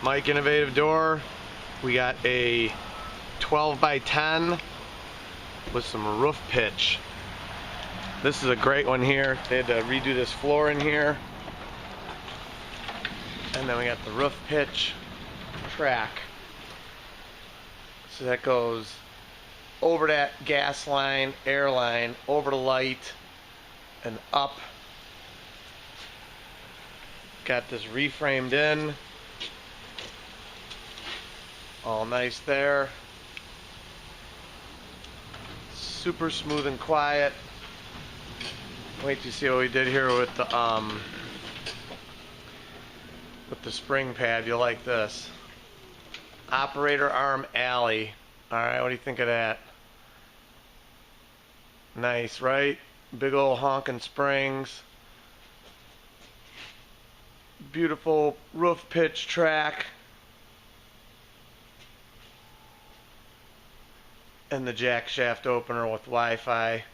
Mike Innovative Door. We got a 12 by 10 with some roof pitch. This is a great one here. They had to redo this floor in here. And then we got the roof pitch track. So that goes over that gas line, air line, over the light, and up. Got this reframed in. All nice there. Super smooth and quiet. Wait to see what we did here with the spring pad. You'll like this. Operator arm alley. Alright, what do you think of that? Nice, right? Big old honking springs. Beautiful roof pitch track. And the jack shaft opener with Wi-Fi.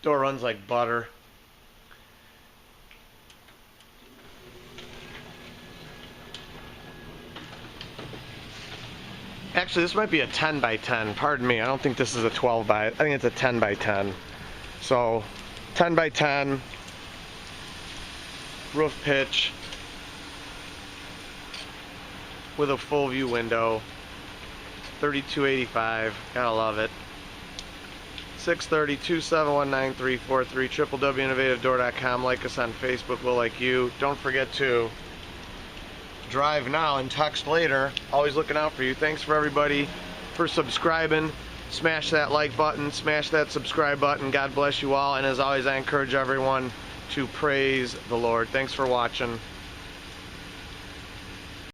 Door runs like butter. Actually, this might be a 10 by 10. Pardon me. I don't think this is a 12 by. I think it's a 10 by 10. So, 10 by 10. Roof pitch. With a full view window. $32.85. Gotta love it. 630-271-9343. www.innovativedoor.com. Like us on Facebook. We'll like you. Don't forget to drive now and text later. Always looking out for you. Thanks for everybody for subscribing. Smash that like button. Smash that subscribe button. God bless you all. And as always, I encourage everyone to praise the Lord. Thanks for watching.